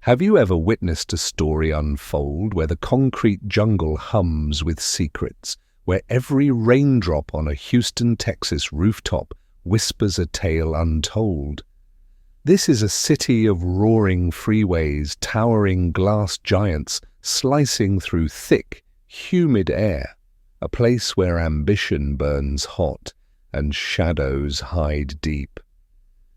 Have you ever witnessed a story unfold where the concrete jungle hums with secrets, where every raindrop on a Houston, Texas rooftop whispers a tale untold? This is a city of roaring freeways, towering glass giants slicing through thick, humid air, a place where ambition burns hot and shadows hide deep.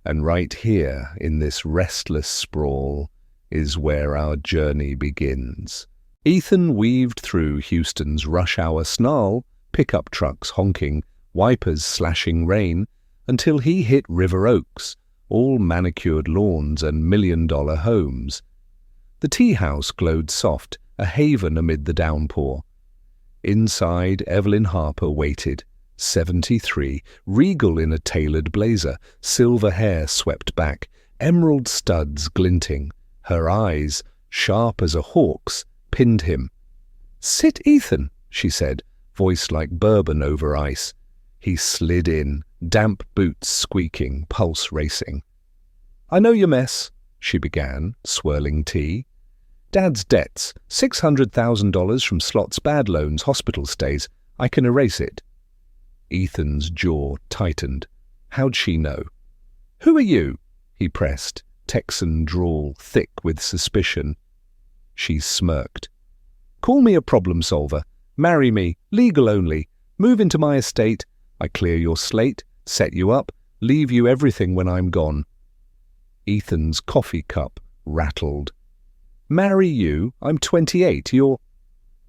And right here, in this restless sprawl, is where our journey begins. Ethan weaved through Houston's rush-hour snarl, pickup trucks honking, wipers slashing rain, until he hit River Oaks, all manicured lawns and million-dollar homes. The tea house glowed soft, a haven amid the downpour. Inside, Evelyn Harper waited, 73, regal in a tailored blazer, silver hair swept back, emerald studs glinting. Her eyes, sharp as a hawk's, pinned him. "Sit, Ethan," she said, voice like bourbon over ice. He slid in, damp boots squeaking, pulse racing. "I know your mess," she began, swirling tea. "Dad's debts, $600,000 from slots, bad loans, hospital stays. I can erase it." Ethan's jaw tightened. How'd she know? "Who are you?" he pressed, Texan drawl thick with suspicion. She smirked. "Call me a problem solver. Marry me, legal only. Move into my estate. I clear your slate, set you up, leave you everything when I'm gone." Ethan's coffee cup rattled. "Marry you? I'm 28. You're—"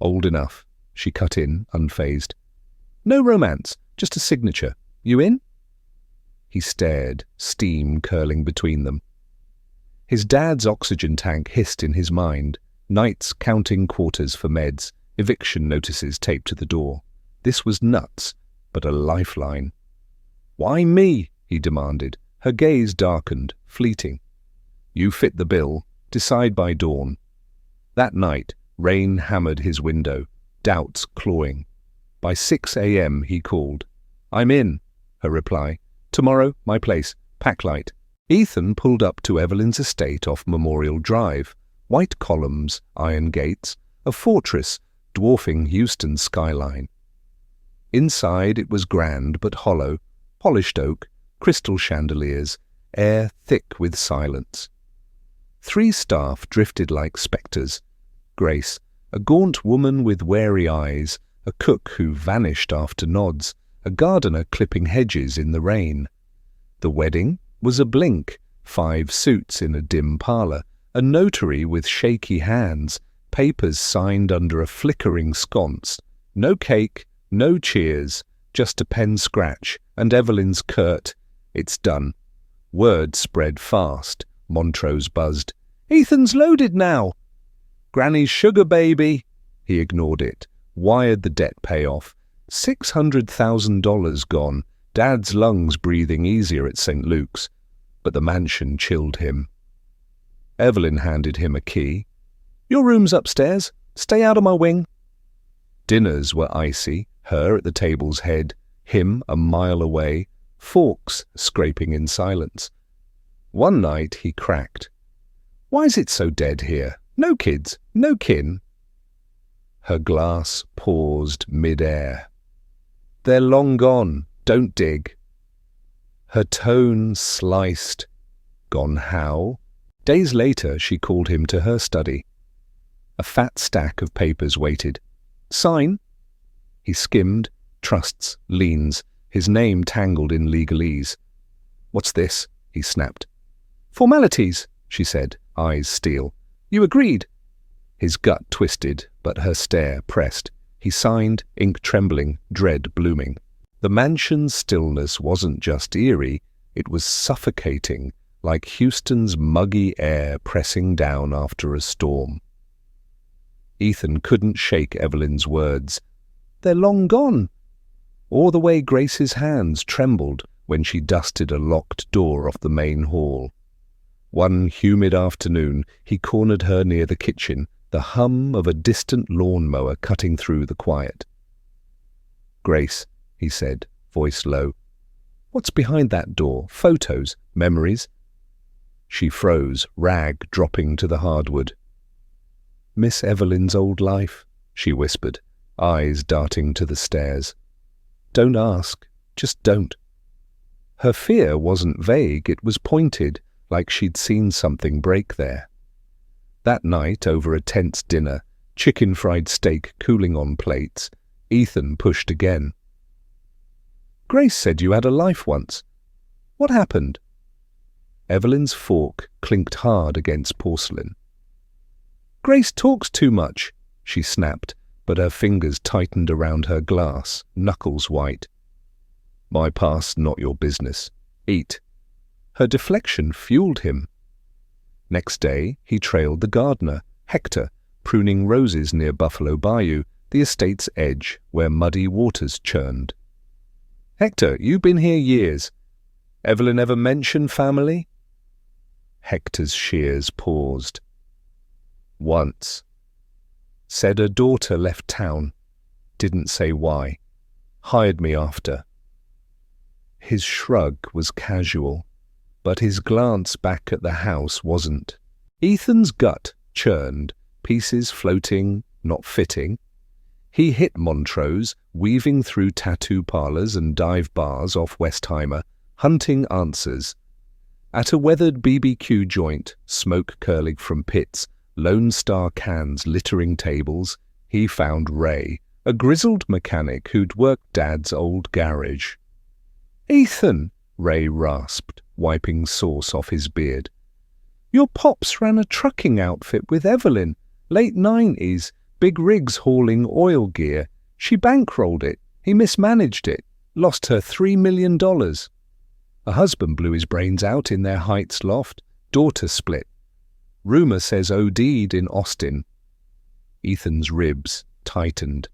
"Old enough," she cut in, unfazed. "No romance, just a signature. You in?" He stared, steam curling between them. His dad's oxygen tank hissed in his mind, nights counting quarters for meds, eviction notices taped to the door. This was nuts, but a lifeline. "Why me?" he demanded. Her gaze darkened, fleeting. "You fit the bill. Decide by dawn." That night, rain hammered his window, doubts clawing. By 6 a.m. he called. "I'm in," her reply. "Tomorrow, my place. Pack light." Ethan pulled up to Evelyn's estate off Memorial Drive. White columns, iron gates, a fortress dwarfing Houston's skyline. Inside it was grand but hollow, polished oak, crystal chandeliers, air thick with silence. 3 staff drifted like spectres. Grace, a gaunt woman with wary eyes, a cook who vanished after nods, a gardener clipping hedges in the rain. The wedding was a blink, 5 suits in a dim parlour, a notary with shaky hands, papers signed under a flickering sconce. No cake, no cheers, just a pen scratch, and Evelyn's curt, "It's done." Word spread fast. Montrose buzzed. "Ethan's loaded now." "Granny's sugar baby." He ignored it, wired the debt payoff. $600,000 gone, Dad's lungs breathing easier at St. Luke's. But the mansion chilled him. Evelyn handed him a key. "Your room's upstairs. Stay out of my wing." Dinners were icy, her at the table's head, him a mile away, forks scraping in silence. One night he cracked. "Why's it so dead here? No kids, no kin." Her glass paused mid-air. "They're long gone. Don't dig." Her tone sliced. Gone how? Days later she called him to her study. A fat stack of papers waited. "Sign?" He skimmed, trusts, liens, his name tangled in legalese. "What's this?" he snapped. "Formalities," she said, eyes steel. "You agreed." His gut twisted, but her stare pressed. He signed, ink trembling, dread blooming. The mansion's stillness wasn't just eerie, it was suffocating, like Houston's muggy air pressing down after a storm. Ethan couldn't shake Evelyn's words. "They're long gone," or the way Grace's hands trembled when she dusted a locked door off the main hall. One humid afternoon, he cornered her near the kitchen, the hum of a distant lawnmower cutting through the quiet. "Grace," he said, voice low, "what's behind that door? Photos? Memories?" She froze, rag dropping to the hardwood. "Miss Evelyn's old life," she whispered, eyes darting to the stairs. "Don't ask, just don't." Her fear wasn't vague, it was pointed, like she'd seen something break there. That night, over a tense dinner, chicken fried steak cooling on plates, Ethan pushed again. "Grace said you had a life once. What happened?" Evelyn's fork clinked hard against porcelain. "Grace talks too much," she snapped, but her fingers tightened around her glass, knuckles white. "My past, not your business. Eat." Her deflection fueled him. Next day, he trailed the gardener, Hector, pruning roses near Buffalo Bayou, the estate's edge where muddy waters churned. "Hector, you've been here years. Evelyn ever mention family?" Hector's shears paused. "Once. Said her daughter left town. Didn't say why. Hired me after." His shrug was casual, but his glance back at the house wasn't. Ethan's gut churned, pieces floating, not fitting. He hit Montrose, weaving through tattoo parlors and dive bars off Westheimer, hunting answers. At a weathered BBQ joint, smoke curling from pits, Lone Star cans littering tables, he found Ray, a grizzled mechanic who'd worked Dad's old garage. "Ethan," Ray rasped, wiping sauce off his beard. "Your pops ran a trucking outfit with Evelyn, late 90s, big rigs hauling oil gear. She bankrolled it. He mismanaged it. Lost her $3 million. A husband blew his brains out in their Heights loft. Daughter split. Rumor says OD'd in Austin." Ethan's ribs tightened.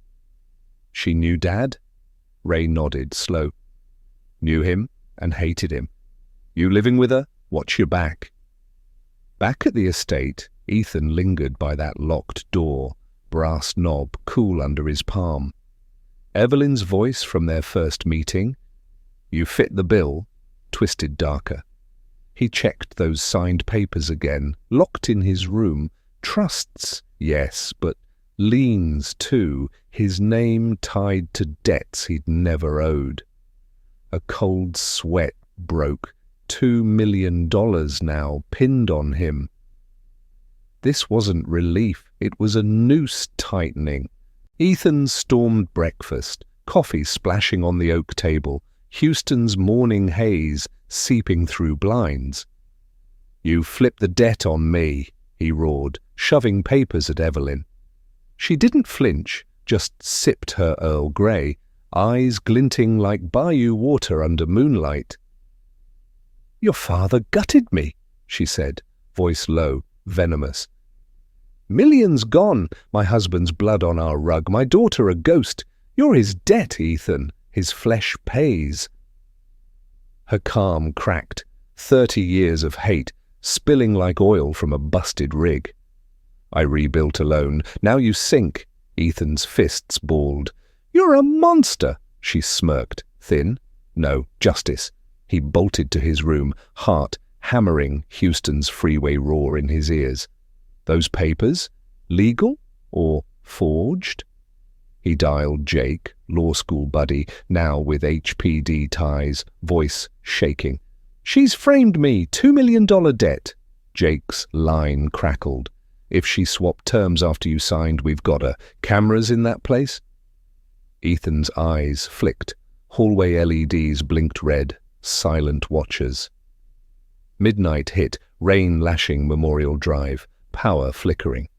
"She knew Dad?" Ray nodded, slow. "Knew him and hated him. You living with her? Watch your back." Back at the estate, Ethan lingered by that locked door, brass knob cool under his palm. Evelyn's voice from their first meeting, "You fit the bill," twisted darker. He checked those signed papers again, locked in his room. Trusts, yes, but liens too, his name tied to debts he'd never owed. A cold sweat broke. $2 million now pinned on him. This wasn't relief, it was a noose tightening. Ethan stormed breakfast, coffee splashing on the oak table, Houston's morning haze seeping through blinds. "You flipped the debt on me," he roared, shoving papers at Evelyn. She didn't flinch, just sipped her Earl Grey, eyes glinting like bayou water under moonlight. "Your father gutted me," she said, voice low, venomous. "Millions gone, my husband's blood on our rug, my daughter a ghost. You're his debt, Ethan. His flesh pays." Her calm cracked, 30 years of hate, spilling like oil from a busted rig. "I rebuilt alone. Now you sink." Ethan's fists balled. "You're a monster," she smirked, thin. "No, justice." He bolted to his room, heart hammering Houston's freeway roar in his ears. "Those papers? Legal? Or forged?" He dialed Jake, law school buddy, now with HPD ties, voice shaking. "She's framed me, $2 million debt." Jake's line crackled. "If she swapped terms after you signed, we've got her. Cameras in that place?" Ethan's eyes flicked. Hallway LEDs blinked red. Silent watchers. Midnight hit, rain lashing Memorial Drive, power flickering.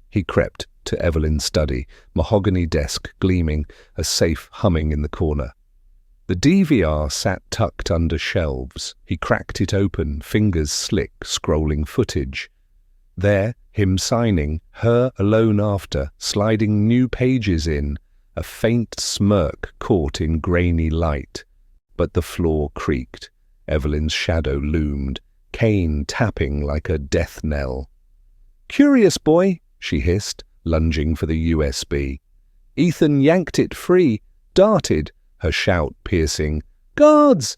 He crept to Evelyn's study, mahogany desk gleaming, a safe humming in the corner. The DVR sat tucked under shelves. He cracked it open, fingers slick, scrolling footage. There, him signing, her alone after, sliding new pages in, a faint smirk caught in grainy light. But the floor creaked. Evelyn's shadow loomed, cane tapping like a death knell. "Curious boy," she hissed, lunging for the USB. Ethan yanked it free, darted, her shout piercing, "Guards!"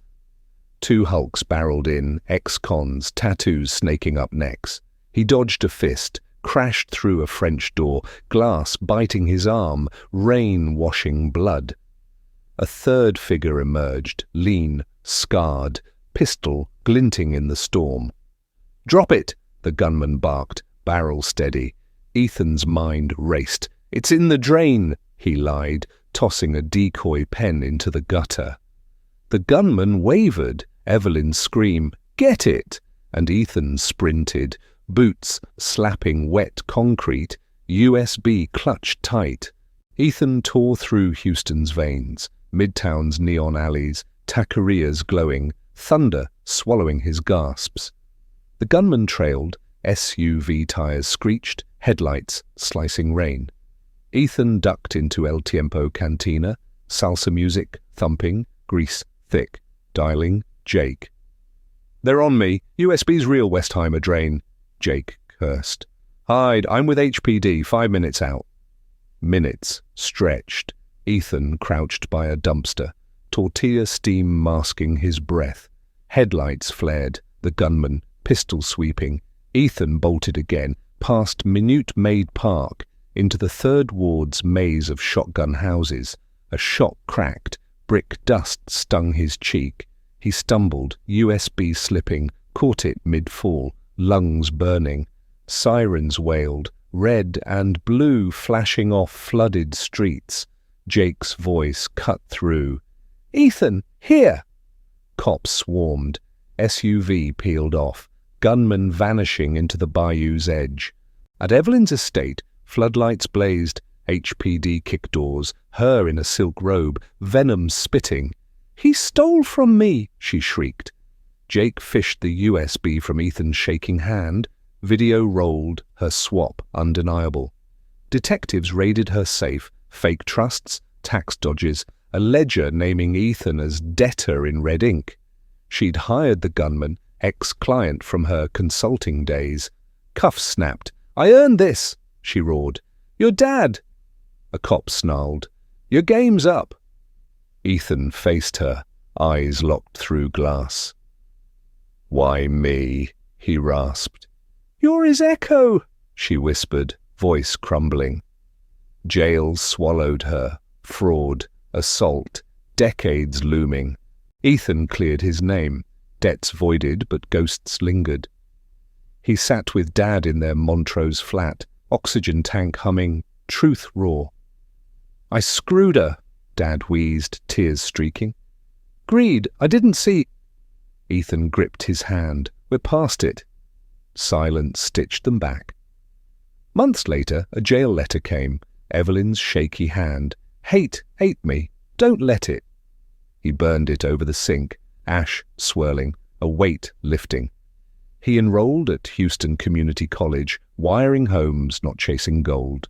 Two hulks barreled in, ex-cons, tattoos snaking up necks. He dodged a fist, crashed through a French door, glass biting his arm, rain washing blood. A third figure emerged, lean, scarred, pistol glinting in the storm. "Drop it!" the gunman barked, barrel steady. Ethan's mind raced. "It's in the drain," he lied, tossing a decoy pen into the gutter. The gunman wavered, Evelyn's scream, "Get it!" and Ethan sprinted, boots slapping wet concrete, USB clutched tight. Ethan tore through Houston's veins, Midtown's neon alleys, taquerias glowing, thunder swallowing his gasps. The gunman trailed, SUV tires screeched, headlights slicing rain. Ethan ducked into El Tiempo Cantina, salsa music thumping, grease thick, dialing Jake. "They're on me. USB's real Westheimer drain," Jake cursed. "Hide, I'm with HPD, 5 minutes out." Minutes stretched. Ethan crouched by a dumpster, tortilla steam masking his breath. Headlights flared, the gunman, pistol sweeping. Ethan bolted again, past Minute Maid Park, into the Third Ward's maze of shotgun houses. A shot cracked, brick dust stung his cheek. He stumbled, USB slipping, caught it mid-fall, lungs burning. Sirens wailed, red and blue flashing off flooded streets. Jake's voice cut through. "Ethan, here!" Cops swarmed. SUV peeled off, gunmen vanishing into the bayou's edge. At Evelyn's estate, floodlights blazed, HPD kick doors, her in a silk robe, venom spitting. "He stole from me!" she shrieked. Jake fished the USB from Ethan's shaking hand. Video rolled, her swap undeniable. Detectives raided her safe, fake trusts, tax dodges, a ledger naming Ethan as debtor in red ink. She'd hired the gunman, ex-client from her consulting days. Cuffs snapped. "I earned this," she roared. "Your dad!" A cop snarled. "Your game's up." Ethan faced her, eyes locked through glass. "Why me?" he rasped. "You're his echo," she whispered, voice crumbling. Jail swallowed her, fraud, assault, decades looming. Ethan cleared his name, debts voided but ghosts lingered. He sat with Dad in their Montrose flat, oxygen tank humming, truth raw. "I screwed her," Dad wheezed, tears streaking. "Greed, I didn't see—" Ethan gripped his hand. "We're past it." Silence stitched them back. Months later, a jail letter came, Evelyn's shaky hand. "Hate ate me. Don't let it." He burned it over the sink, ash swirling, a weight lifting. He enrolled at Houston Community College, wiring homes, not chasing gold.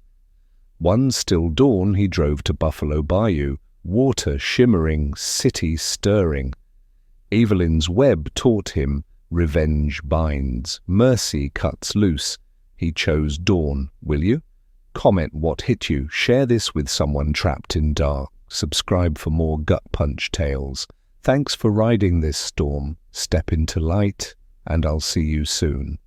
One still dawn he drove to Buffalo Bayou, water shimmering, city stirring. Evelyn's web taught him revenge binds, mercy cuts loose. He chose dawn, will you? Comment what hit you, share this with someone trapped in dark. Subscribe for more gut punch tales. Thanks for riding this storm. Step into light, and I'll see you soon.